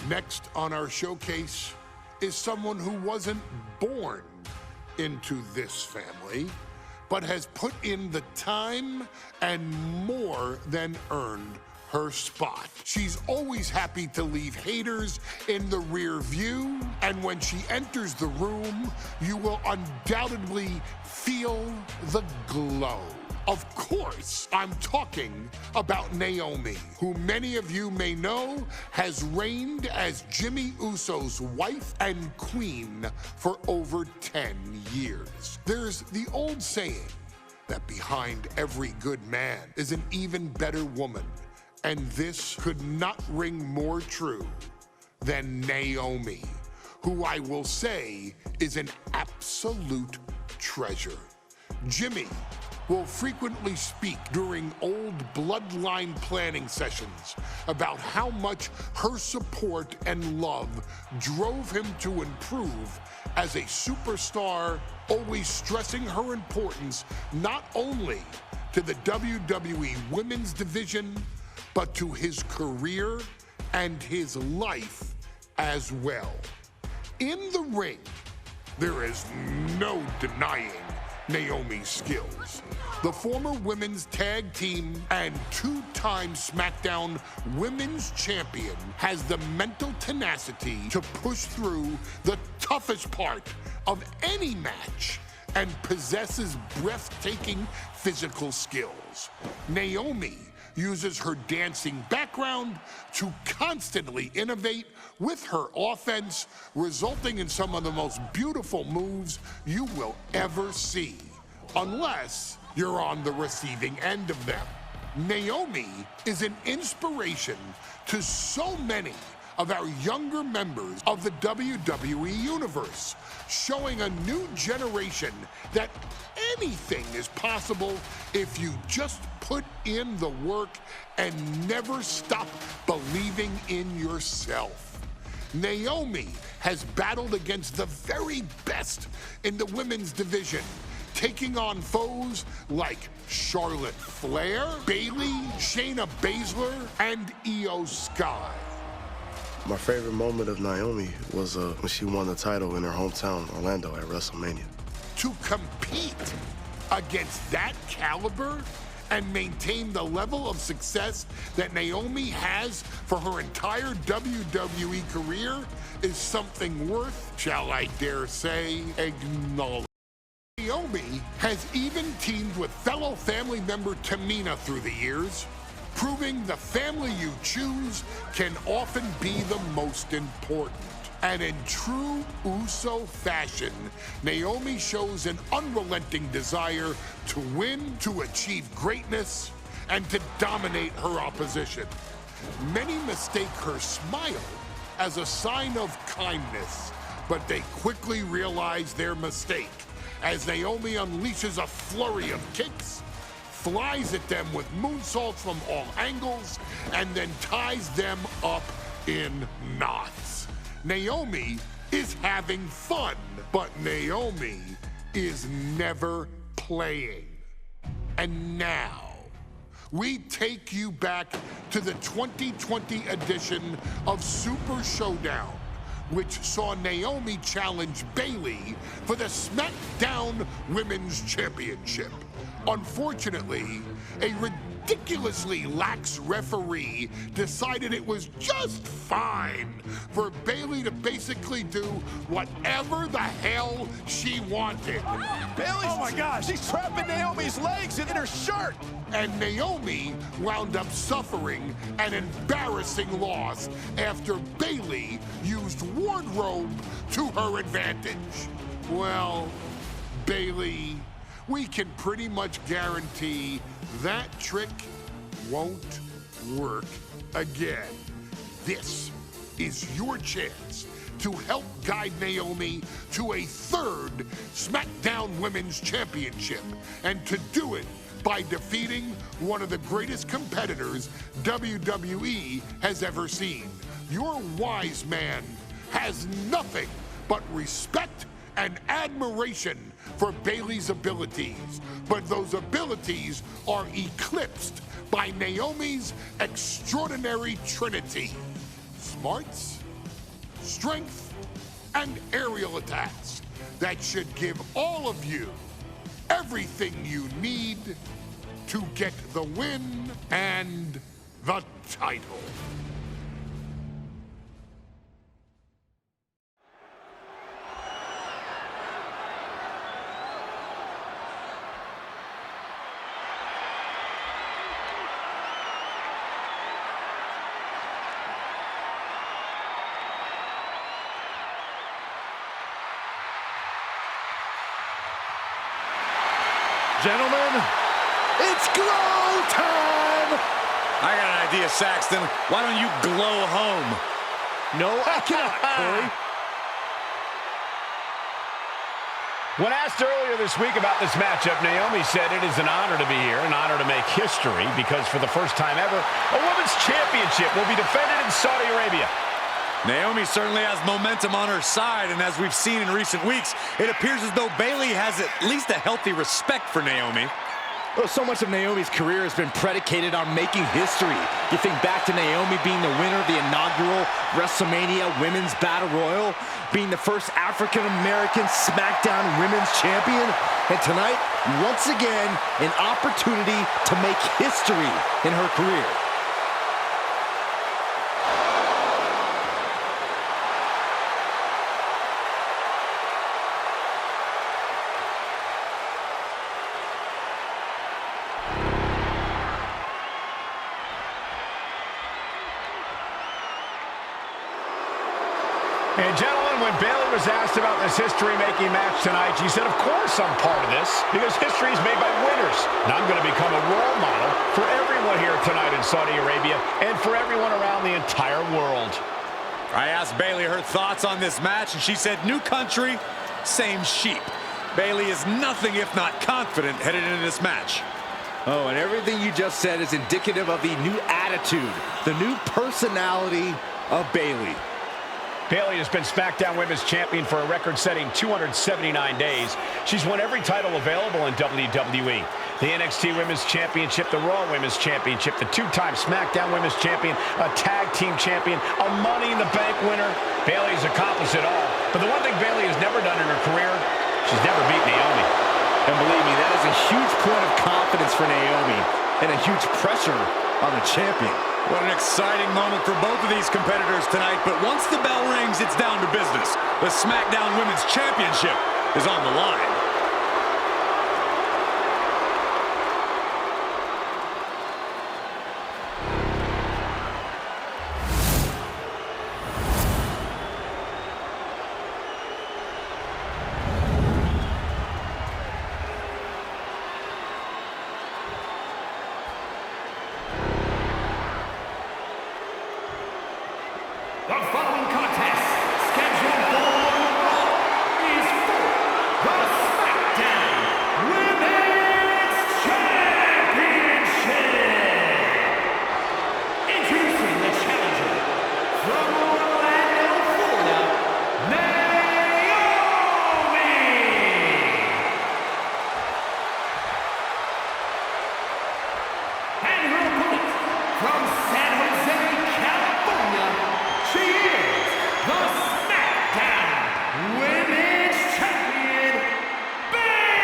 Next on our showcase is someone who wasn't born into this family, but has put in the time and more than earned her spot. She's always happy to leave haters in the rear view, and when she enters the room, you will undoubtedly feel the glow. Of course, I'm talking about Naomi, who many of you may know has reigned as Jimmy Uso's wife and queen for over 10 years. There's the old saying that behind every good man is an even better woman, and this could not ring more true than Naomi, who I will say is an absolute treasure. Jimmy will frequently speak during old bloodline planning sessions about how much her support and love drove him to improve as a superstar, always stressing her importance not only to the WWE Women's Division, but to his career and his life as well. In the ring, there is no denying Naomi's skills. The former women's tag team and two-time SmackDown Women's Champion has the mental tenacity to push through the toughest part of any match and possesses breathtaking physical skills. Naomi uses her dancing background to constantly innovate with her offense, resulting in some of the most beautiful moves you will ever see, unless you're on the receiving end of them. Naomi is an inspiration to so many of our younger members of the WWE Universe, showing a new generation that anything is possible if you just put in the work and never stop believing in yourself. Naomi has battled against the very best in the women's division, taking on foes like Charlotte Flair, Bayley, Shayna Baszler, and Io Sky. My favorite moment of Naomi was when she won the title in her hometown, Orlando, at WrestleMania. To compete against that caliber and maintain the level of success that Naomi has for her entire WWE career is something worth, shall I dare say, acknowledging. Naomi has even teamed with fellow family member Tamina through the years, proving the family you choose can often be the most important. And in true Uso fashion, Naomi shows an unrelenting desire to win, to achieve greatness, and to dominate her opposition. Many mistake her smile as a sign of kindness, but they quickly realize their mistake as Naomi unleashes a flurry of kicks, flies at them with moonsaults from all angles, and then ties them up in knots. Naomi is having fun, but Naomi is never playing. And now, we take you back to the 2020 edition of Super Showdown, which saw Naomi challenge Bayley for the SmackDown Women's Championship. Unfortunately, a ridiculously lax referee decided it was just fine for Bayley to basically do whatever the hell she wanted. Bayley's, oh my gosh, she's trapping Naomi's legs in her shirt. And Naomi wound up suffering an embarrassing loss after Bayley used wardrobe to her advantage. Well, Bayley, we can pretty much guarantee that trick won't work again. This is your chance to help guide Naomi to a third SmackDown Women's Championship, and to do it by defeating one of the greatest competitors WWE has ever seen. Your wise man has nothing but respect and admiration for Bayley's abilities, but those abilities are eclipsed by Naomi's extraordinary trinity: smarts, strength, and aerial attacks that should give all of you everything you need to get the win and the title. Gentlemen, it's glow time! I got an idea, Saxton. Why don't you glow home? No, I cannot, Corey. When asked earlier this week about this matchup, Naomi said it is an honor to be here, an honor to make history, because for the first time ever, a women's championship will be defended in Saudi Arabia. Naomi certainly has momentum on her side, and as we've seen in recent weeks, it appears as though Bayley has at least a healthy respect for Naomi. Well, so much of Naomi's career has been predicated on making history. You think back to Naomi being the winner of the inaugural WrestleMania Women's Battle Royal, being the first African-American SmackDown Women's Champion, and tonight, once again, an opportunity to make history in her career. And gentlemen, when Bayley was asked about this history-making match tonight, she said, of course I'm part of this, because history is made by winners. And I'm going to become a role model for everyone here tonight in Saudi Arabia and for everyone around the entire world. I asked Bayley her thoughts on this match, and she said, new country, same sheep. Bayley is nothing if not confident headed into this match. Oh, and everything you just said is indicative of the new attitude, the new personality of Bayley. Bayley has been SmackDown Women's Champion for a record-setting 279 days. She's won every title available in WWE. The NXT Women's Championship, the Raw Women's Championship, the two-time SmackDown Women's Champion, a Tag Team Champion, a Money in the Bank winner. Bayley's accomplished it all. But the one thing Bayley has never done in her career, she's never beat Naomi. And believe me, that is a huge point of confidence for Naomi and a huge pressure on the champion. What an exciting moment for both of these competitors tonight, but once the bell rings, it's down to business. The SmackDown Women's Championship is on the line. The following contest, scheduled for one fall, is for the SmackDown Women's Championship. Introducing the challenger from Orlando, Florida, Naomi. And her opponent from San Jose, California, she is the SmackDown Women's Champion, Bayley!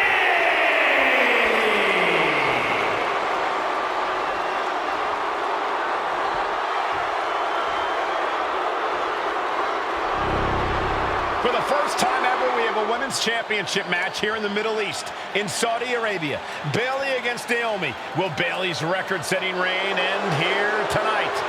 For the first time ever, we have a Women's Championship match here in the Middle East, in Saudi Arabia. Bayley against Naomi. Will Bayley's record-setting reign end here tonight?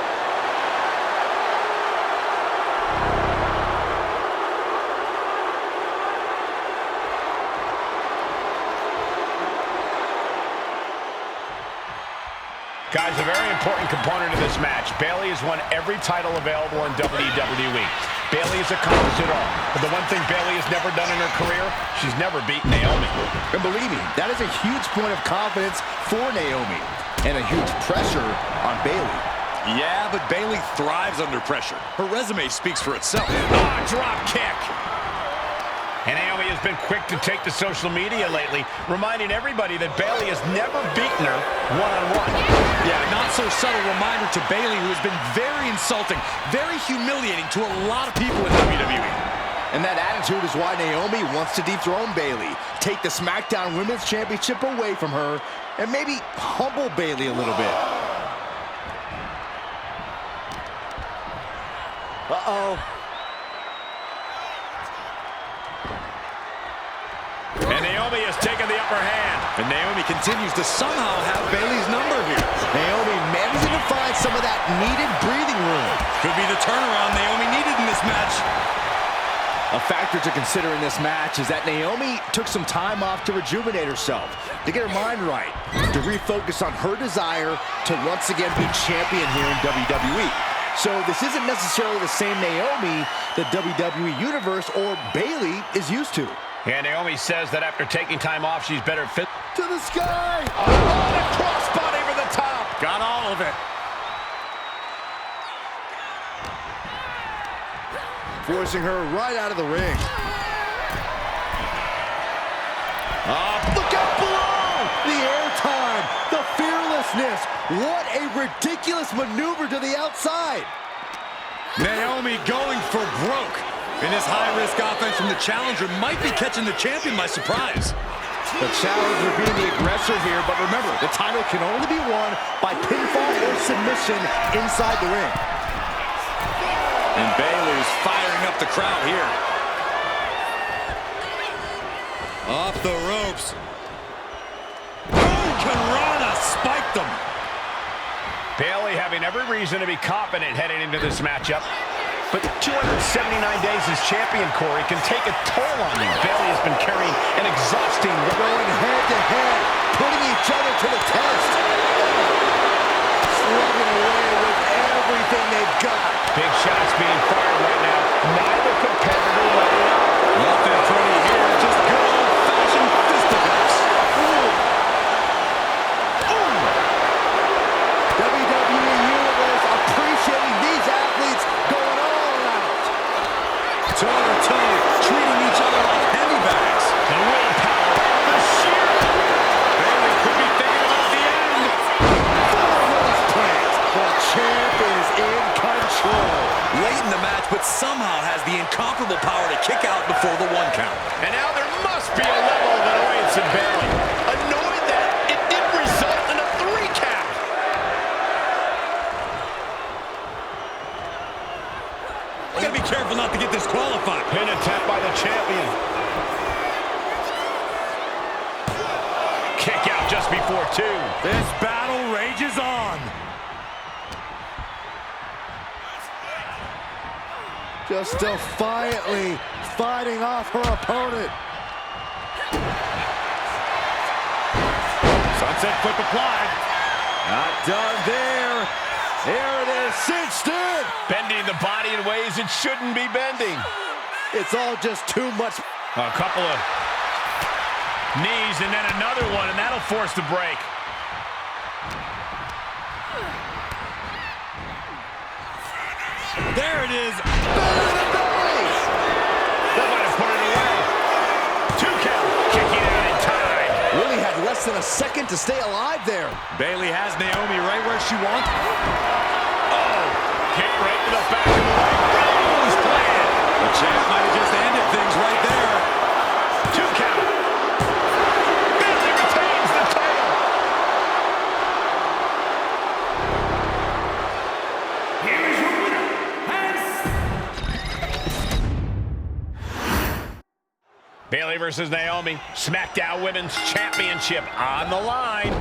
Guys, a very important component of this match. Bayley has won every title available in WWE. Bayley has accomplished it all. But the one thing Bayley has never done in her career, she's never beaten Naomi. And believe me, that is a huge point of confidence for Naomi and a huge pressure on Bayley. Yeah, but Bayley thrives under pressure. Her resume speaks for itself. Ah, drop kick. And Naomi has been quick to take to social media lately, reminding everybody that Bayley has never beaten her one-on-one. Yeah, not so subtle reminder to Bayley, who has been very insulting, very humiliating to a lot of people in WWE. And that attitude is why Naomi wants to dethrone Bayley, take the SmackDown Women's Championship away from her, and maybe humble Bayley a little bit. Uh-oh. And Naomi has taken the upper hand. And Naomi continues to somehow have Bayley's number here. Naomi managing to find some of that needed breathing room. Could be the turnaround Naomi needed in this match. A factor to consider in this match is that Naomi took some time off to rejuvenate herself, to get her mind right, to refocus on her desire to once again be champion here in WWE. So this isn't necessarily the same Naomi the WWE Universe or Bayley is used to. And Naomi says that after taking time off, she's better fit. To the sky! Oh, a crossbody over the top! Got all of it. Forcing her right out of the ring. Look out below! The airtime, the fearlessness. What a ridiculous maneuver to the outside. Naomi going for broke. And this high-risk offense from the challenger might be catching the champion by surprise. The challenger being the aggressor here, but remember, the title can only be won by pinfall or submission inside the ring. And Bayley's firing up the crowd here. Off the ropes. Karana spiked them. Bayley having every reason to be confident heading into this matchup. But 279 days as champion, Corey, can take a toll on you. Bayley has been carrying an exhausting weight. Going head-to-head, putting each other to the test. Slugging away with everything they've got. Big shots being fired right now. Neither competitor letting up. Nothing pretty here, just good old-fashioned fisticuffs. WWE Universe appreciating these athletes going all out. Toe-to-toe, treating each other like heavy bags. The willpower, the sheer. Bayley could be thinking about the end. Forward plant. The champ is in control. Late in the match, but somehow has the incomparable power to kick out before the 1 count. And now there must be a level of annoyance in Bayley. Annoyed that it didn't result in a 3 count. Gotta be careful not to get disqualified. Pin attempt by the champion. Kick out just before 2. This battle rages on. Just defiantly fighting off her opponent. Sunset flip applied. Not done there. There it is, cinched in. Bending the body in ways it shouldn't be bending. It's all just too much. A couple of knees and then another one, and that'll force the break. There it is. That might have put it away. 2 count. Kicking out in time. Really had less than a second to stay alive there. Bayley has Naomi right where she wants. Oh, kick right to the back of the leg. Rose plan. The champ might have just ended things right there. 2 count. Bayley retains the title. Here is your winner, Bayley versus Naomi. SmackDown Women's Championship on the line.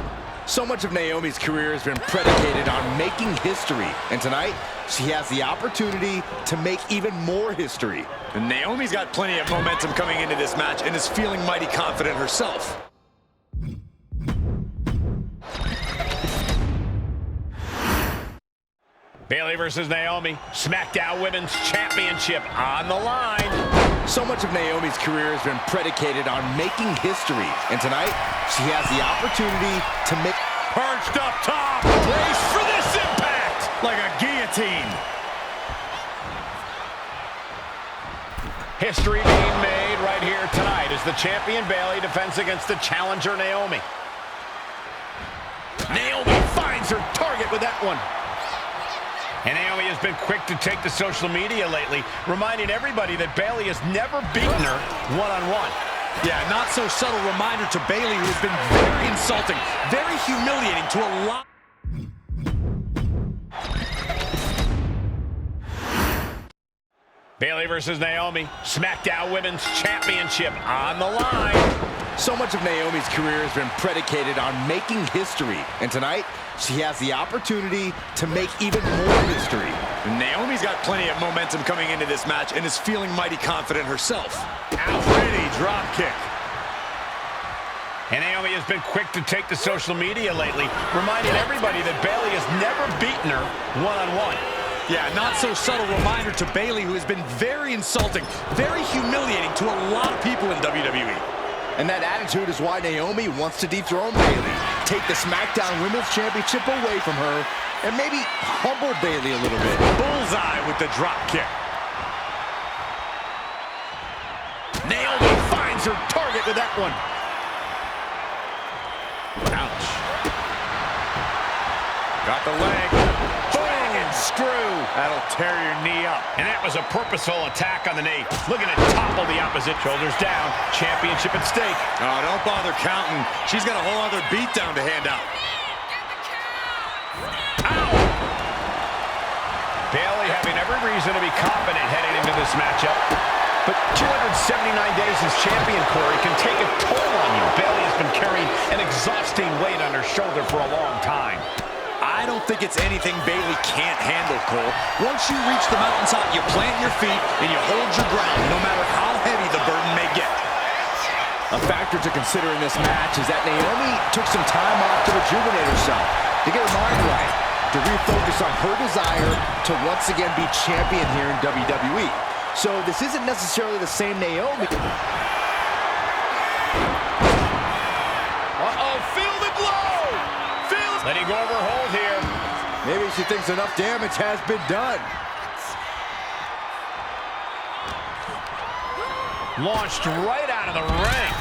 So much of Naomi's career has been predicated on making history. And tonight, she has the opportunity to make even more history. And Naomi's got plenty of momentum coming into this match and is feeling mighty confident herself. Bayley versus Naomi. SmackDown Women's Championship on the line. So much of Naomi's career has been predicated on making history. And tonight, she has the opportunity to make... Perched up top. Brace for this impact. Like a guillotine. History being made right here tonight as the champion Bayley defends against the challenger Naomi. Naomi finds her target with that one. And Naomi has been quick to take to social media lately, reminding everybody that Bayley has never beaten her one-on-one. Yeah, not so subtle reminder to Bayley, who has been very insulting, very humiliating to a lot. Bayley versus Naomi, SmackDown Women's Championship on the line. So much of Naomi's career has been predicated on making history. And tonight, she has the opportunity to make even more history. Naomi's got plenty of momentum coming into this match and is feeling mighty confident herself. Pretty drop kick. And Naomi has been quick to take to social media lately, reminding everybody that Bayley has never beaten her one-on-one. Yeah, not so subtle reminder to Bayley, who has been very insulting, very humiliating to a lot of people in WWE. And that attitude is why Naomi wants to dethrone Bayley, take the SmackDown Women's Championship away from her, and maybe humble Bayley a little bit. Bullseye with the drop kick. Naomi finds her target with that one. Ouch. Got the leg. Dragon screw. That'll tear your knee up. And that was a purposeful attack on the knee. Looking to topple the opposite. Shoulders down. Championship at stake. Oh, don't bother counting. She's got a whole other beatdown to hand out. Ow! Bayley having every reason to be confident heading into this matchup. But 279 days as champion, Corey, can take a toll on you. Bayley has been carrying an exhausting weight on her shoulder for a long time. I don't think it's anything Bayley can't handle, Cole. Once you reach the mountaintop, you plant your feet and you hold your ground, no matter how heavy the burden may get. A factor to consider in this match is that Naomi took some time off to rejuvenate herself, to get her mind right, to refocus on her desire to once again be champion here in WWE. So this isn't necessarily the same Naomi. Uh-oh, feel the glow! Letting go of her hold here. Maybe she thinks enough damage has been done. Launched right out of the ring.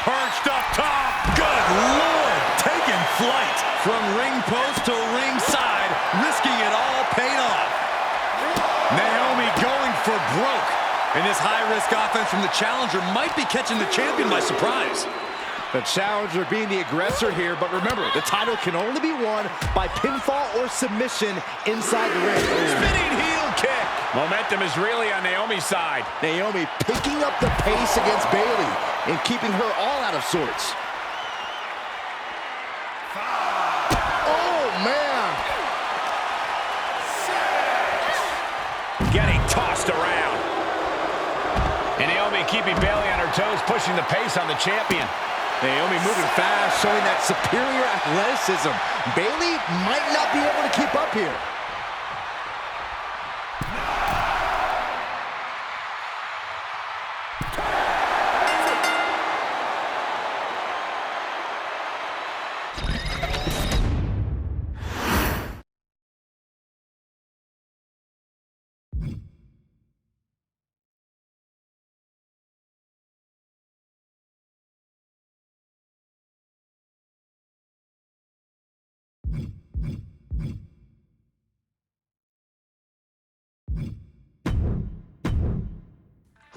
Perched up top. Good Lord. Taking flight. From ring post to ringside. Risking it all paid off. Naomi going for broke. And this high-risk offense from the challenger might be catching the champion by surprise. The challenger being the aggressor here, but remember, the title can only be won by pinfall or submission inside the ring. Spinning heel kick. Momentum is really on Naomi's side. Naomi picking up the pace against Bayley and keeping her all out of sorts. Oh, man. Getting tossed around. And Naomi keeping Bayley on her toes, pushing the pace on the champion. Naomi moving fast, showing that superior athleticism. Bayley might not be able to keep up here.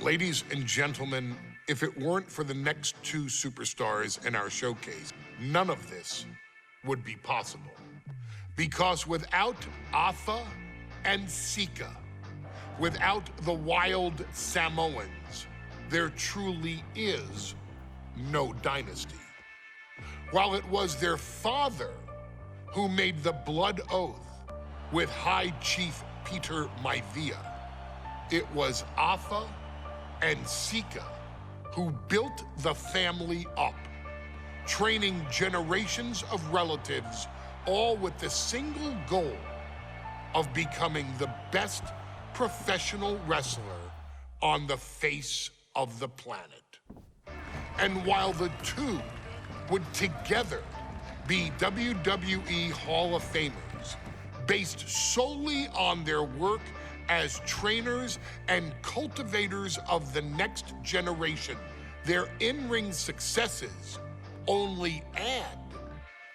Ladies and gentlemen, if it weren't for the next two superstars in our showcase, none of this would be possible. Because without Atha and Sika, without the Wild Samoans, there truly is no dynasty. While it was their father who made the blood oath with High Chief Peter Maivia, it was Atha and Sika who built the family up, training generations of relatives, all with the single goal of becoming the best professional wrestler on the face of the planet. And while the two would together be WWE Hall of Famers, based solely on their work as trainers and cultivators of the next generation. Their in-ring successes only add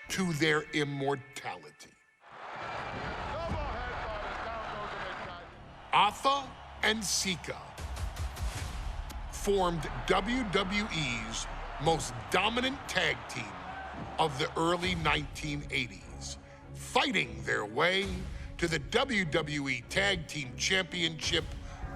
to their immortality. Afa and Sika formed WWE's most dominant tag team of the early 1980s, fighting their way to the WWE Tag Team Championship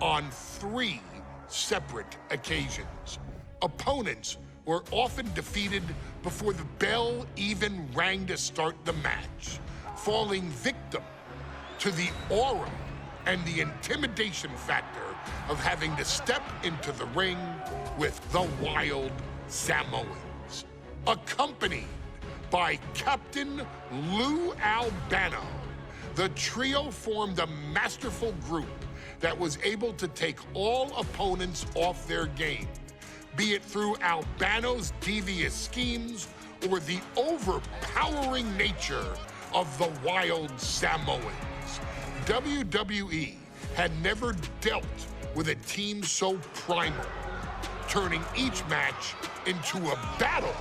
on 3 separate occasions. Opponents were often defeated before the bell even rang to start the match, falling victim to the aura and the intimidation factor of having to step into the ring with the Wild Samoans. Accompanied by Captain Lou Albano, the trio formed a masterful group that was able to take all opponents off their game, be it through Albano's devious schemes or the overpowering nature of the Wild Samoans. WWE had never dealt with a team so primal, turning each match into a battle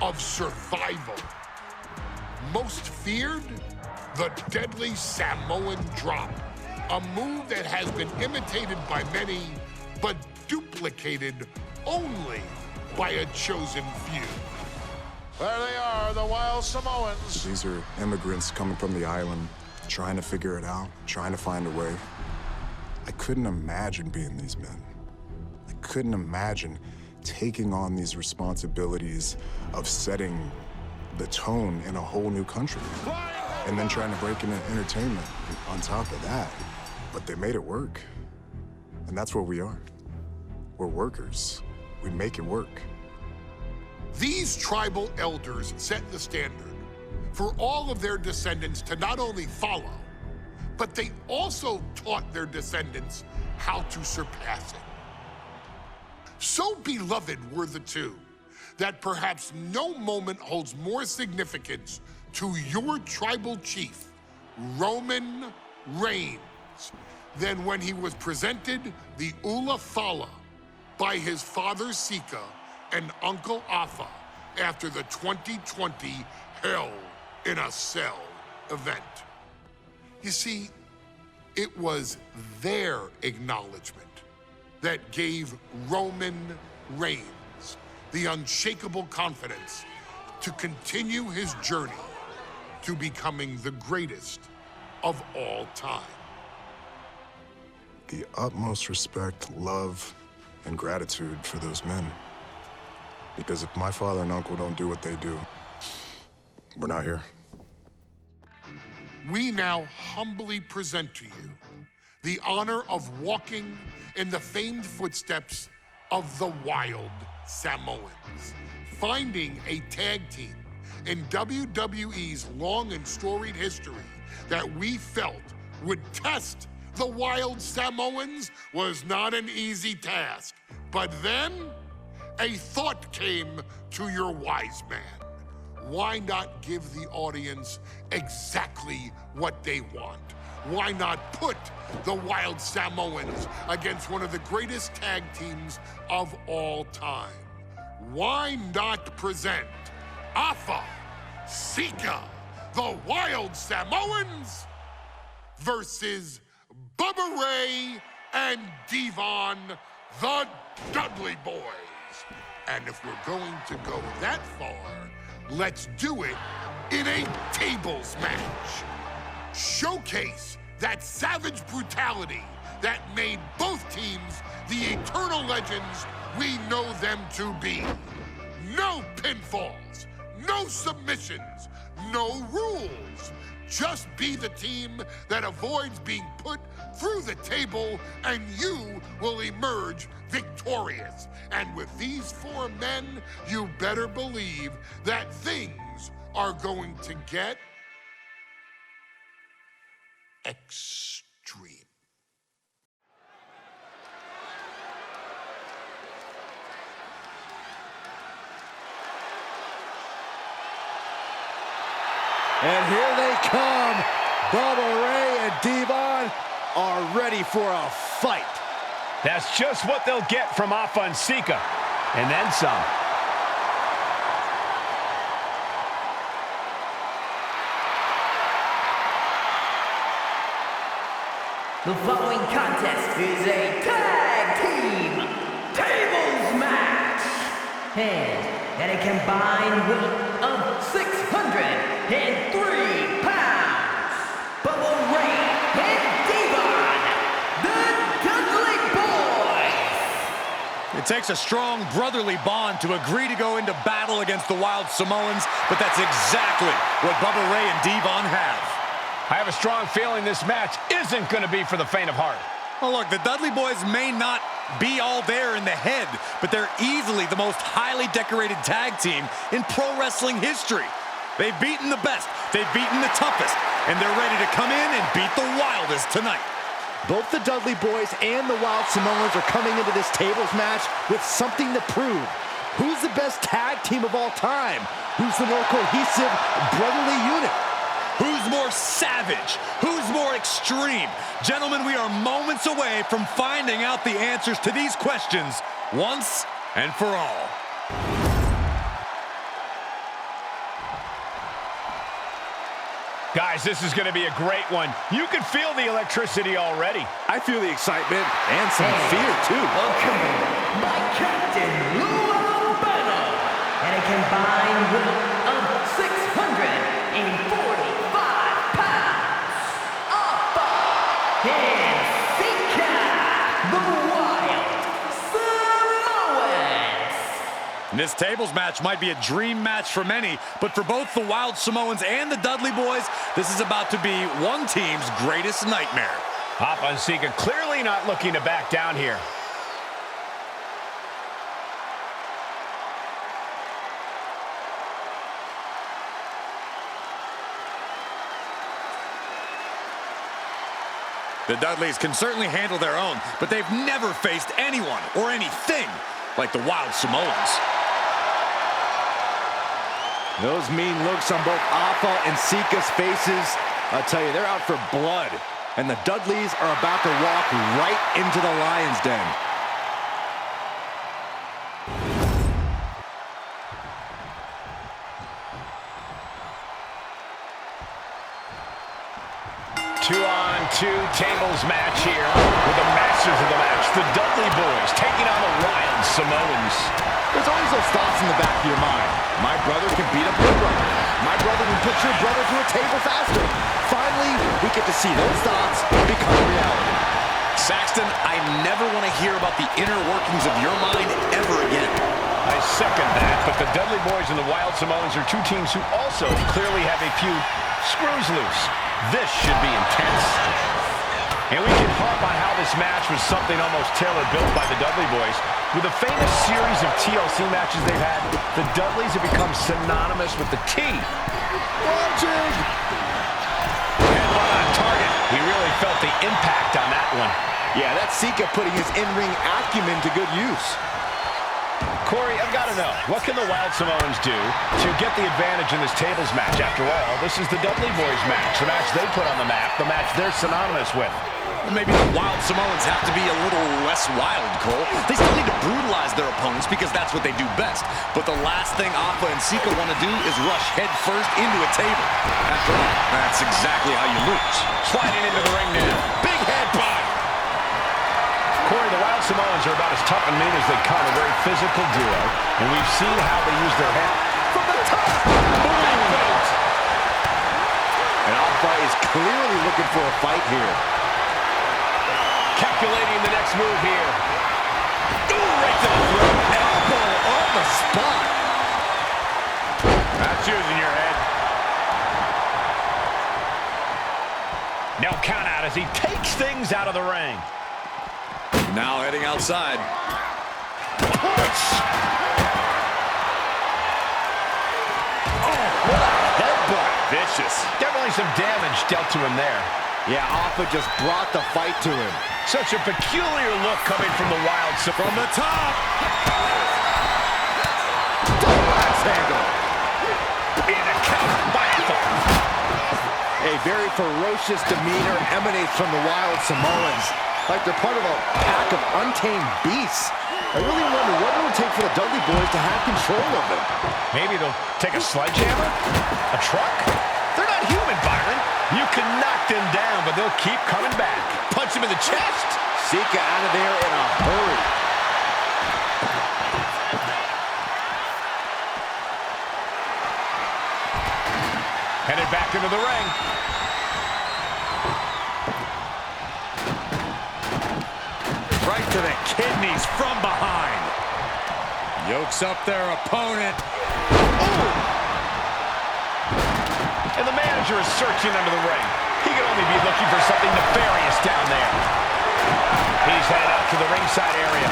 of survival. Most feared, the deadly Samoan drop, a move that has been imitated by many, but duplicated only by a chosen few. There they are, the Wild Samoans. These are immigrants coming from the island, trying to figure it out, trying to find a way. I couldn't imagine being these men. I couldn't imagine taking on these responsibilities of setting the tone in a whole new country. And then trying to break into entertainment on top of that. But they made it work. And that's what we are. We're workers. We make it work. These tribal elders set the standard for all of their descendants to not only follow, but they also taught their descendants how to surpass it. So beloved were the two that perhaps no moment holds more significance to your tribal chief, Roman Reigns, than when he was presented the Ula Fala by his father Sika and Uncle Afa after the 2020 Hell in a Cell event. You see, it was their acknowledgement that gave Roman Reigns the unshakable confidence to continue his journey to becoming the greatest of all time. The utmost respect, love, and gratitude for those men. Because if my father and uncle don't do what they do, we're not here. We now humbly present to you the honor of walking in the famed footsteps of the Wild Samoans, finding a tag team in WWE's long and storied history that we felt would test the Wild Samoans was not an easy task. But then, a thought came to your wise man. Why not give the audience exactly what they want? Why not put the Wild Samoans against one of the greatest tag teams of all time? Why not present Afa, Sika, the Wild Samoans versus Bubba Ray and Devon, the Dudley Boys? And if we're going to go that far, let's do it in a tables match. Showcase that savage brutality that made both teams the eternal legends we know them to be. No pinfalls, no submissions, no rules. Just be the team that avoids being put through the table, and you will emerge victorious. And with these 4 men, you better believe that things are going to get extreme. And here they come, Bubba Ray and Devon, are ready for a fight. That's just what they'll get from Afa and Sika, and then some. The following contest is a tag team tables match. And at a combined weight of 603 pounds, Bubba Ray and Devon, the Dudley Boys. It takes a strong brotherly bond to agree to go into battle against the Wild Samoans, but that's exactly what Bubba Ray and Devon have. I have a strong feeling this match isn't going to be for the faint of heart. Well, look, the Dudley Boys may not be all there in the head, but they're easily the most highly decorated tag team in pro wrestling history. They've beaten the best, they've beaten the toughest, and they're ready to come in and beat the wildest tonight. Both the Dudley Boys and the Wild Samoans are coming into this tables match with something to prove. Who's the best tag team of all time? Who's the more cohesive, brotherly unit? Who's more savage? Who's more extreme? Gentlemen, we are moments away from finding out the answers to these questions once and for all. Guys, this is going to be a great one. You can feel the electricity already. I feel the excitement and some fear, too. Welcome by Captain Lou Albano at a combined weight of 645 pounds. Afa and Sika, the Wild Samoans. This tables match might be a dream match for many, but for both the Wild Samoans and the Dudley Boys, this is about to be one team's greatest nightmare. Afa and Sika clearly not looking to back down here. The Dudleys can certainly handle their own, but they've never faced anyone or anything like the Wild Samoans. Those mean looks on both Afa and Sika's faces, I'll tell you, they're out for blood. And the Dudleys are about to walk right into the lion's den. Two-on-two tables match here with the masters of the match, the Dudley Boys, taking on the Wild Samoans. There's always those thoughts in the back of your mind. My brother can beat up your brother. My brother can put your brother through a table faster. Finally, we get to see those thoughts become reality. Saxton, I never want to hear about the inner workings of your mind ever again. I second that, but the Dudley Boys and the Wild Samoans are two teams who also clearly have a few screws loose. This should be intense. And we can harp on how this match was something almost tailor-built by the Dudley Boys. With a famous series of TLC matches they've had, the Dudleys have become synonymous with the T. Watching! Headbutt on target. He really felt the impact on that one. Yeah, that's Sika putting his in-ring acumen to good use. Corey, I've got to know, what can the Wild Samoans do to get the advantage in this tables match? After all, this is the Dudley Boys match, the match they put on the map, the match they're synonymous with. Maybe the Wild Samoans have to be a little less wild, Cole. They still need to brutalize their opponents because that's what they do best. But the last thing Afa and Sika want to do is rush head first into a table. After all, that's exactly how you lose. Sliding into the ring now. Big headbutt. Corey, the Wild Samoans are about as tough and mean as they come, a very physical duo. And we've seen how they use their head. From the top. Boom. And Afa is clearly looking for a fight here. Calculating the next move here. Ooh, right to the throat. Elbow on the spot. That's using your head. No count out as he takes things out of the ring. Now heading outside. Punch! Oh, what a headbutt. Vicious. Definitely some damage dealt to him there. Yeah, Afa just brought the fight to him. Such a peculiar look coming from the Wild Samoans. From the top. Double axe handle. And a count by Afa. A very ferocious demeanor emanates from the Wild Samoans, like they're part of a pack of untamed beasts. I really wonder what it will take for the Dudley Boys to have control of them. Maybe they'll take a sledgehammer? A truck? They're not human, Byron. You can knock them down, but they'll keep coming back. Punch him in the chest. Sika out of there in a hurry. Headed back into the ring. Right to the kidneys from behind. Yokes up their opponent. Ooh. And the manager is searching under the ring. He could only be looking for something nefarious down there. He's headed out to the ringside area.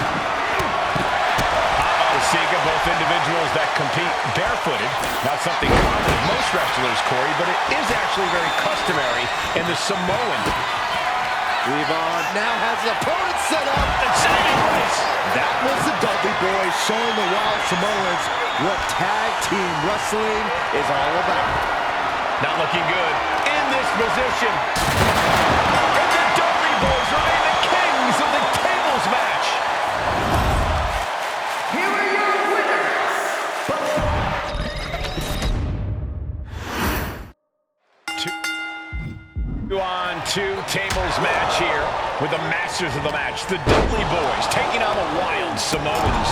Sika, both individuals that compete barefooted. Not something common with most wrestlers, Corey, but it is actually very customary in the Samoan. Levon now has his opponent set up. And saving grace. That was the Dudley Boys showing the Wild Samoans what tag team wrestling is all about. Not looking good in this position. And the Dudley Boys remain the kings of the tables match. Here are your winners. Two tables match here with the masters of the match, the Dudley Boys, taking on the Wild Samoans.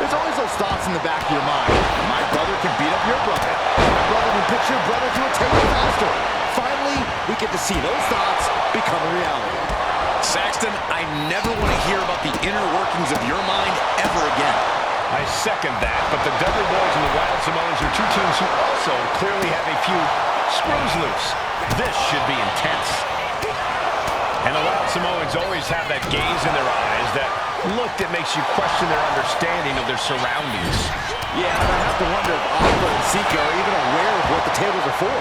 There's always those thoughts in the back of your mind. My brother can beat up your brother. My brother can put your brother through a table faster. Finally, we get to see those thoughts become a reality. Saxton, I never want to hear about the inner workings of your mind ever again. I second that, but the Dudley Boys and the Wild Samoans are two teams who also clearly have a few screws loose. This should be intense. And the Wild Samoans always have that gaze in their eyes, that look that makes you question their understanding of their surroundings. Yeah, and I have to wonder if Alpha and Sika are even aware of what the tables are for.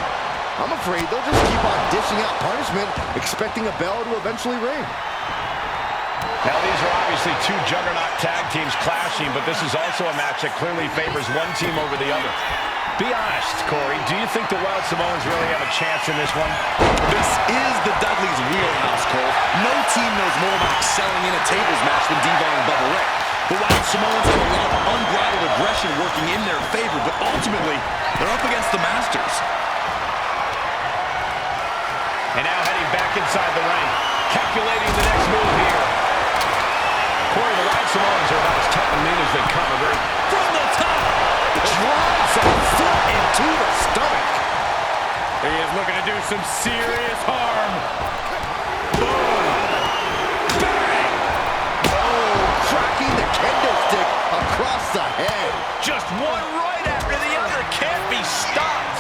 I'm afraid they'll just keep on dishing out punishment, expecting a bell to eventually ring. Now, these are obviously two juggernaut tag teams clashing, but this is also a match that clearly favors one team over the other. Be honest, Corey, do you think the Wild Samoans really have a chance in this one? This is the Dudleys' wheelhouse, Cole. No team knows more about excelling in a tables match than Devon and Bubba Ray. The Wild Samoans have a lot of unbridled aggression working in their favor, but ultimately, they're up against the Masters. And now heading back inside the ring, calculating the next move here. Corey, the Wild Samoans are about as tough and mean as they come. From the top! Drives a foot into the stomach. He is looking to do some serious harm. Boom! Bang! Oh, cracking the kendo stick across the head. Just one right after the other can't be stopped.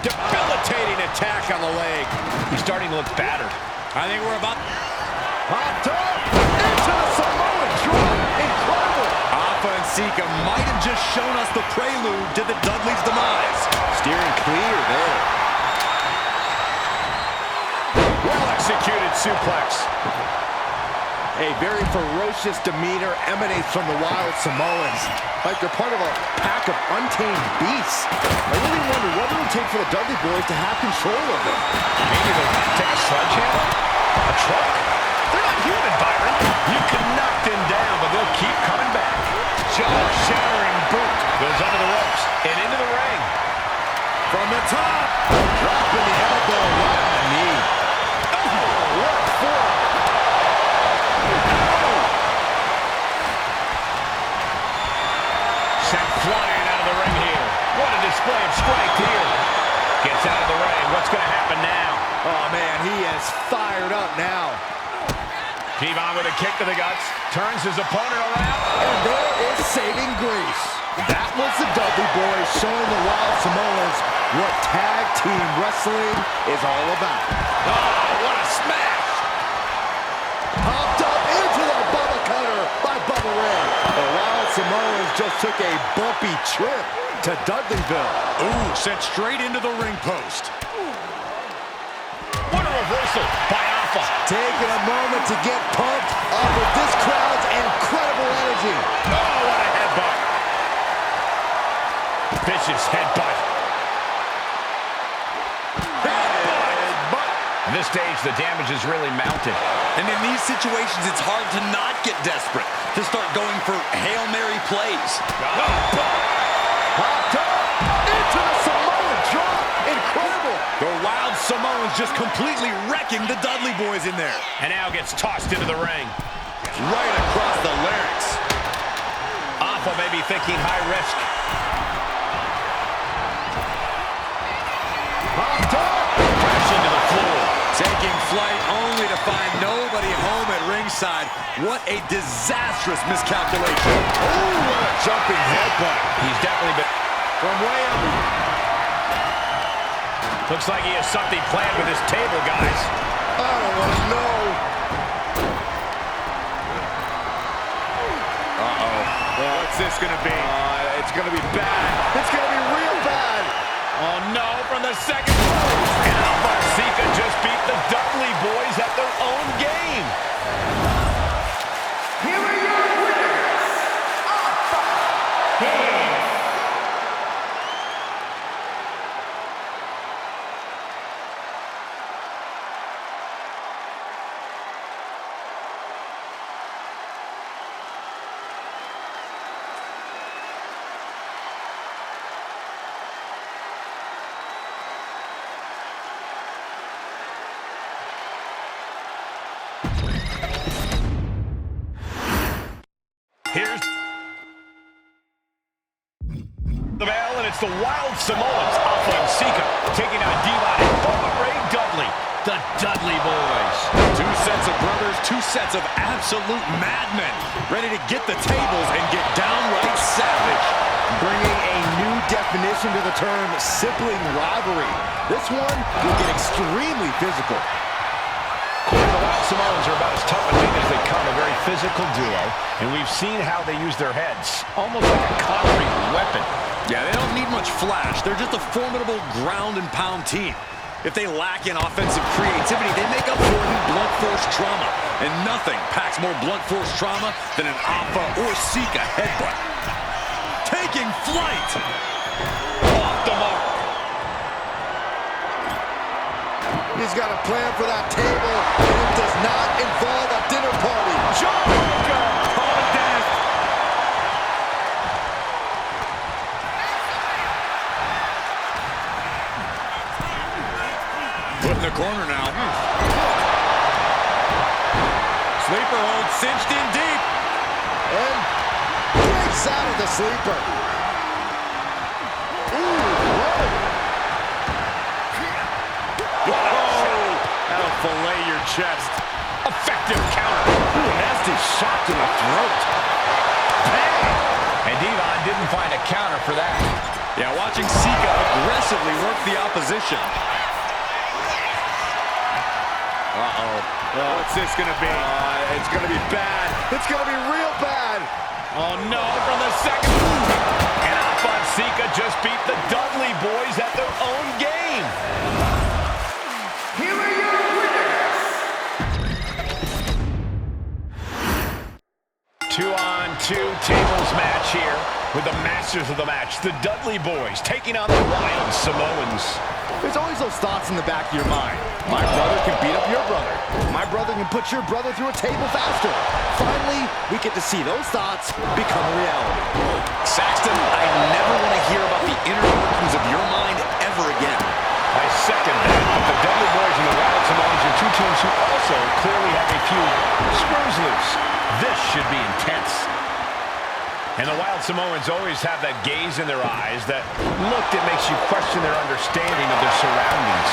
Debilitating attack on the leg. He's starting to look battered. I think we're about... Popped up into the Samoan drop. Incredible. Alpha and Sika might have just shown us the prelude to the Dudleys' demise. Steering clear there. Well-executed suplex. A very ferocious demeanor emanates from the Wild Samoans, like they're part of a pack of untamed beasts. I really wonder what it will take for the Dudley Boys to have control of them. Maybe they'll take a sledgehammer? A truck? They're not human, Byron. You can knock them down, but they'll keep coming back. Jaw-shattering boot goes under the ropes and into the ring. From the top, dropping the elbow right on the knee. Oh, what for? Sent flying out of the ring here. What a display of strength here. Gets out of the ring. What's going to happen now? Oh, man, he is fired up now. Devon with a kick to the guts. Turns his opponent around. And there is saving grace. That was the Dudley Boys showing the Wild Samoans what tag team wrestling is all about. Oh, what a smash. Popped up into the Bubba Cutter by Bubba Ray. The Wild Samoans just took a bumpy trip to Dudleyville. Ooh, sent straight into the ring post. What a reversal by Alpha. Taking a moment to get pumped off of this crowd's incredible energy. Oh, what a headbutt. Vicious headbutt. this stage, the damage is really mounted. And in these situations, it's hard to not get desperate, to start going for Hail Mary plays. Popped up into the Samoan drop. Incredible. The Wild Samoans just completely wrecking the Dudley Boys in there. And now gets tossed into the ring. Right across the larynx. Alpha may be thinking high risk. Popped up. Crash into the floor. Taking flight only to find nobody home at ringside. What a disastrous miscalculation. Oh, what a jumping headbutt. He's definitely been From way up. Looks like he has something planned with his table, guys. I don't want to know. What's this gonna be? It's going to be bad. It's going to be real bad. Oh no, from the second floor. And Alpha and Sika just beat the Dudley Boys at their own game. Here are your winners, Alpha and Here's the bell, and it's the Wild Samoans, Alpha and Sika, taking on Devon and Bubba Ray Dudley, the Dudley Boys. Two sets of brothers, two sets of absolute madmen, ready to get the tables and get downright savage. Bringing a new definition to the term sibling rivalry. This one will get extremely physical. The Wild Samoans are about as tough a team as they come, a very physical duo, and we've seen how they use their heads, almost like a concrete weapon. Yeah, they don't need much flash. They're just a formidable ground and pound team. If they lack in offensive creativity, they make up for it in blunt force trauma. And nothing packs more blunt force trauma than an Alpha or Sika headbutt. Taking flight. Off the mark. He's got a plan for that table, and it does not involve a dinner party. Jumbo! Call it death. Put in the corner now. Sleeper hold cinched in deep. And breaks out of the sleeper. That'll fillet your chest. Effective counter. Nasty shot to the throat. And Devon didn't find a counter for that. Yeah, watching Sika aggressively work the opposition. What's this gonna be? It's going to be bad. It's going to be real bad. Oh no, from the second. And Alpha and Sika just beat the Dudley Boys at their own game. here are your winners, 2-on-2 tables match here with the masters of the match, the Dudley Boys, taking on the Wild Samoans. There's always those thoughts in the back of your mind. My brother can beat up your brother. My brother can put your brother through a table faster. Finally, we get to see those thoughts become a reality. Saxton, I never want to hear about the inner workings of your mind ever again. I second that, but the Dudley Boys and the Wild Samoans are two teams who also clearly have a few screws loose. This should be intense. And the Wild Samoans always have that gaze in their eyes, that look that makes you question their understanding of their surroundings.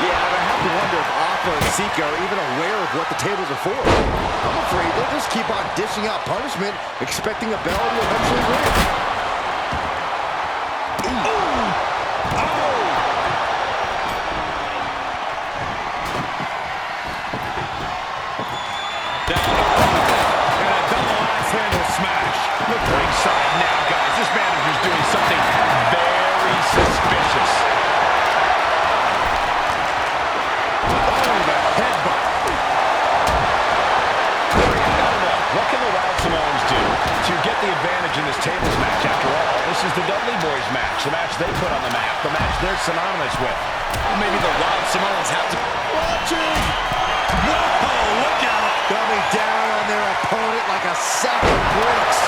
Yeah, but I have to wonder if Alpha and Sika are even aware of what the tables are for. I'm afraid they'll just keep on dishing out punishment, expecting a bell to eventually ring. Look ringside now, guys. This manager's doing something very suspicious. Oh, the headbutt. What can the Wild Samoans do to get the advantage in this tables match? After all, this is the Dudley Boys match, the match they put on the map, the match they're synonymous with. Maybe the Wild Samoans have to... Watching! Whoa, look out! Coming down on their opponent like a sack of bricks.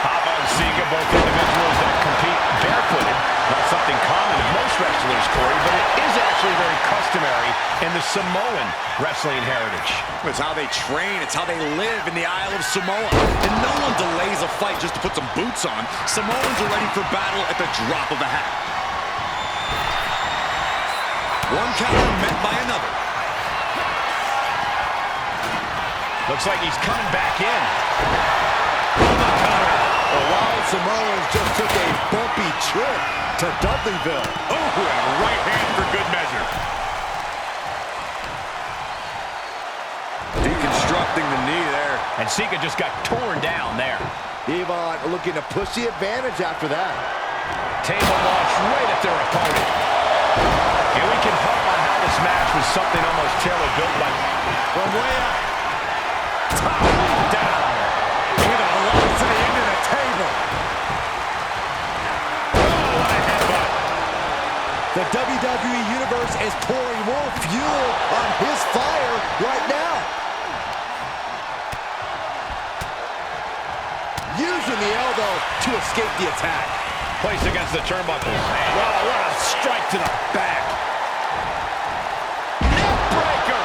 Hava and Sika, both individuals that compete barefooted. Not something common in most wrestlers, Corey, but it is actually very customary in the Samoan wrestling heritage. It's how they train. It's how they live in the Isle of Samoa. And no one delays a fight just to put some boots on. Samoans are ready for battle at the drop of a hat. One counter met by another. Looks like he's coming back in. The Wild Samoans just took a bumpy trip to Dudleyville. Oh, and right hand for good measure. Deconstructing the knee there. And Sika just got torn down there. Devon looking to push the advantage after that. Table launch right at their opponent. And we can harp on how this match was something almost tailor-built by... From way up. Top down. With a launch to the end of the table. Oh, what a headbutt. The WWE Universe is pouring more fuel on his fire right now. Using the elbow to escape the attack. Placed against the turnbuckles. Wow, what a strike to the back. Neckbreaker.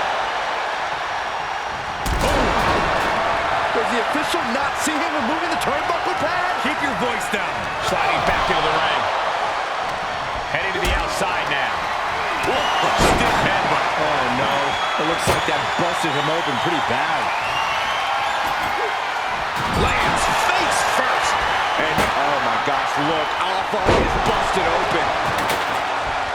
Does the official not see him removing the turnbuckle pad? Keep your voice down. Sliding back into the ring. Heading to the outside now. Whoa, stiff headbutt. Oh, no. It looks like that busted him open pretty bad. Lands face first. And, oh my gosh, look, Alpha is busted open.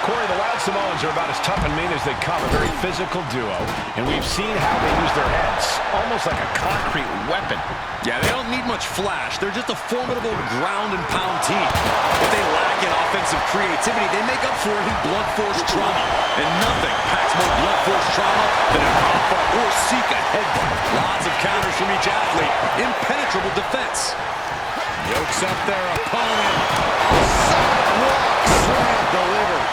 Corey, the Wild Samoans are about as tough and mean as they come, a very physical duo, and we've seen how they use their heads, almost like a concrete weapon. Yeah, they don't need much flash. They're just a formidable ground and pound team. If they lack in offensive creativity, they make up for it in blunt force trauma. And nothing packs more blunt force trauma than an Alpha or Sika headbutt. Lots of counters from each athlete. Impenetrable defense. Yokes up their opponent. Sidewalk slam delivered.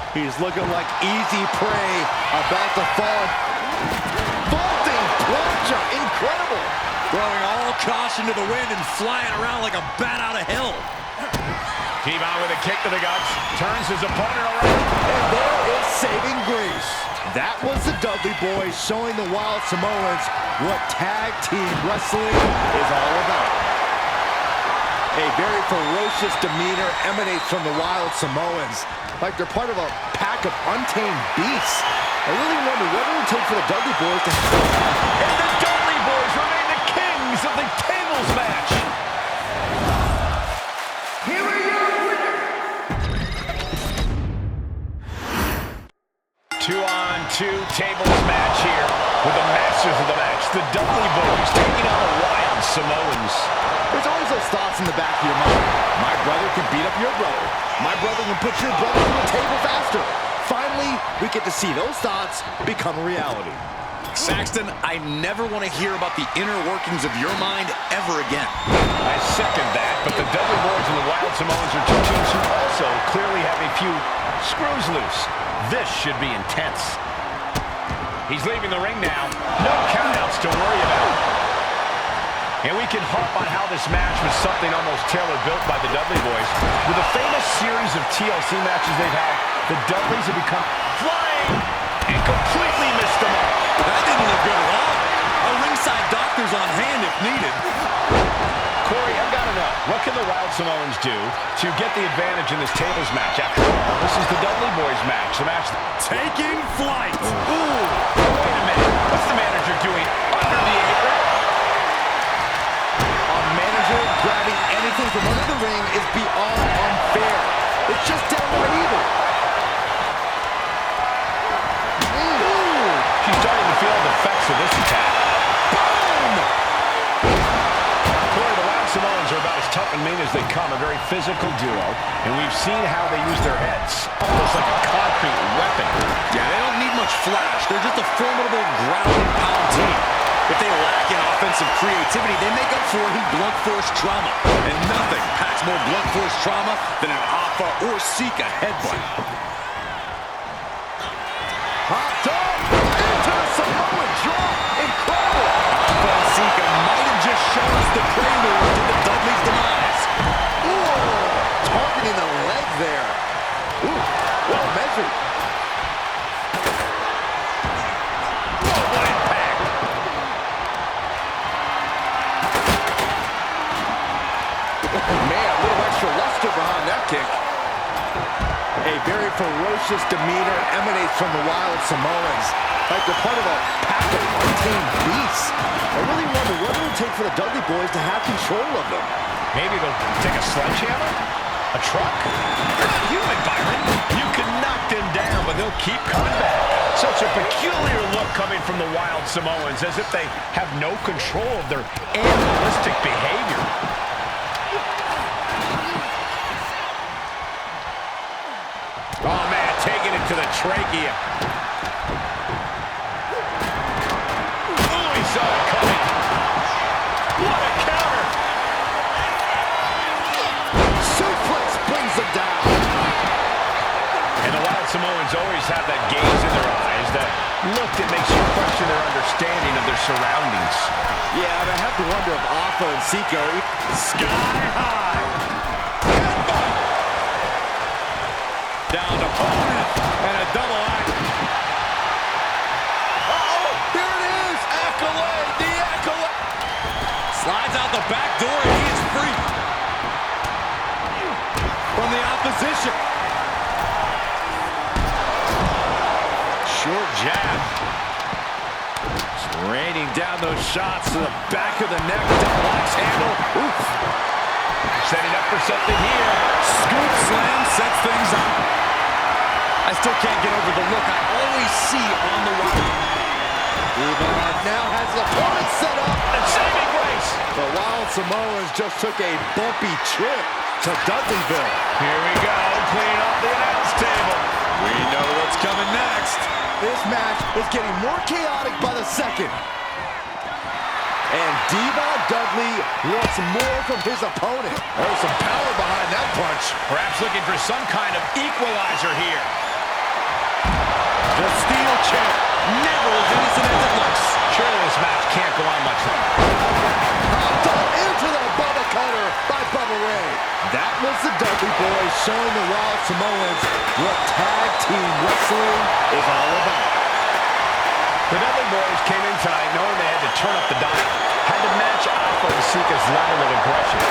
He's looking like easy prey, about to fall. Vaulting plancha, incredible. Throwing all caution to the wind and flying around like a bat out of hell. Devon with a kick to the guts, turns his opponent around. And there is saving grace. That was the Dudley Boys showing the Wild Samoans what tag team wrestling is all about. A very ferocious demeanor emanates from the Wild Samoans, like they're part of a pack of untamed beasts. I really wonder what it would take for the Dudley Boys to... And the Dudley Boys remain the kings of the tables match. Here are your winners. 2-on-2 tables match here with the masters of the match, the Dudley Boys taking on the Wild Samoans. There's always those thoughts in the back of your mind. My brother can beat up your brother. My brother can put your brother through a table faster. Finally, we get to see those thoughts become a reality. Saxton, I never want to hear about the inner workings of your mind ever again. I second that, but the Dudley Boys and the Wild Samoans are two teams who also clearly have a few screws loose. This should be intense. He's leaving the ring now. No countouts to worry about. And we can harp on how this match was something almost tailor-built by the Dudley Boys. With a famous series of TLC matches they've had, the Dudleys have become flying and completely missed them all. That didn't look good at all. A ringside doctor's on hand if needed. Corey, I've got to know, what can the Wild Samoans do to get the advantage in this tables match? After all, this is the Dudley Boys match, the match... Taking flight. Ooh, wait a minute. What's the manager doing under the apron? Grabbing anything from under the ring is beyond unfair. It's just downright evil. She's starting to feel the effects of this attack. Boom! Corey, the Wild Samoans are about as tough and mean as they come, a very physical duo, and we've seen how they use their heads, almost like a concrete weapon. Yeah, they don't need much flash. They're just a formidable ground and pound team. If they lack in offensive creativity, they make up for it in blunt force trauma. And nothing packs more blunt force trauma than an Alpha or Sika headbutt. Hop top into the Samoan drop. Incredible. Alpha and Sika might have just shown us the prelude to the Dudley's demise. Ooh, targeting the leg there. Ooh, well measured. Oh, what impact. Man, a little extra luster behind that kick. A very ferocious demeanor emanates from the Wild Samoans, like they're part of a pack of untamed beasts. I really wonder what it would take for the Dudley Boys to have control of them. Maybe they'll take a sledgehammer? A truck? They're not human, Byron. You can knock them down, but they'll keep coming back. Such a peculiar look coming from the Wild Samoans, as if they have no control of their animalistic behavior. Oh, man, taking it to the trachea. Oh, he saw it coming. What a counter. Suplex brings them down. And the Wild Samoans always have that gaze in their eyes, that look that makes you question their understanding of their surroundings. Yeah, and I have to wonder if Alpha and Sika Sky high. Down opponent and a double act. Uh-oh, here it is. Accolade, the accolade. Slides out the back door and he is free. From the opposition. Short jab. Just raining down those shots to the back of the neck. Double axe handle. Oof. Setting up for something here. Scoop slam sets things up. I still can't get over the look I always see on the Wild. Devon now has the opponent set up. And saving grace. The Wild Samoans just took a bumpy trip to Dudleyville. Here we go, cleaning up the announce table. We know what's coming next. This match is getting more chaotic by the second. And Devon Dudley wants more from his opponent. There's some power behind that punch. Perhaps looking for some kind of equalizer here. The Steel Champ, never as innocent as it looks. Surely this match can't go on much longer. Popped up into the Bubba Cutter by Bubba Ray. That was the Dudley Boys showing the Wild Samoans what tag team wrestling is all about. The Dudley Boys came in tonight knowing they had to turn up the dial. Had to match Alpha and Sika's level of aggression.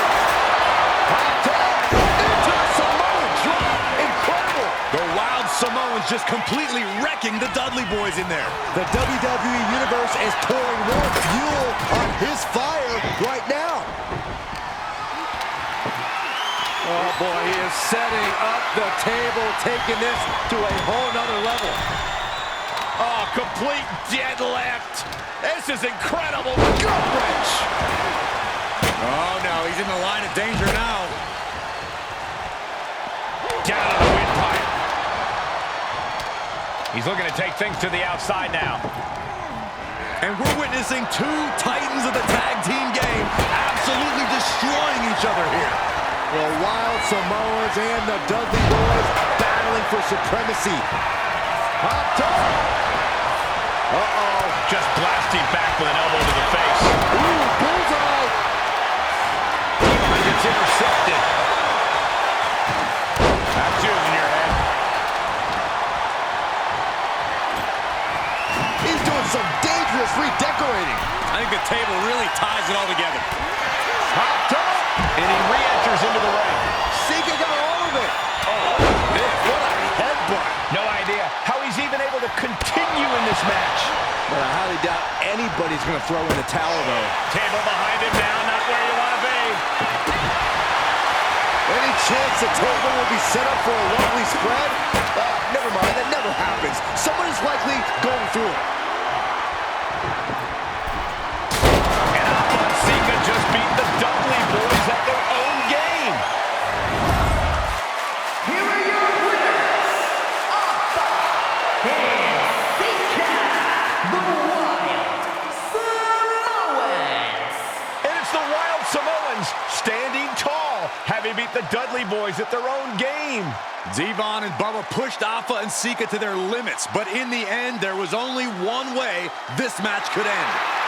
Popped up into the Samoan drop. Incredible. The Wild Samoans just completely wrecking the Dudley Boys in there. The WWE Universe is pouring more fuel on his fire right now. Oh boy, he is setting up the table, taking this to a whole nother level. Oh, complete deadlift. This is incredible. Gut wrench. Oh no, he's in the line of danger now. Down on the windpipe. He's looking to take things to the outside now. And we're witnessing two titans of the tag team game absolutely destroying each other here. The Wild Samoans and the Dudley Boys battling for supremacy. Popped up. Uh-oh. Just blasting back with an elbow to the face. Ooh, bullseye. Devon gets intercepted. That's yours in your head. He's doing some dangerous redecorating. I think the table really ties it all together. Popped up. And he re-enters into the ring. Sika got all of it. Oh, what a headbutt. No idea how he's even able to continue in this match. But I highly doubt anybody's going to throw in the towel, though. Table behind him now, not where you want to be. Any chance the table will be set up for a lovely spread? Never mind, that never happens. Someone is likely going through it. And Alpha and Sika just beat the Dudley Boys at their own game. Here are your winners, Alpha and Sika, the Wild Samoans. Dudley boys at their own game. Devon and Bubba pushed Alpha and Sika to their limits, but in the end, there was only one way this match could end.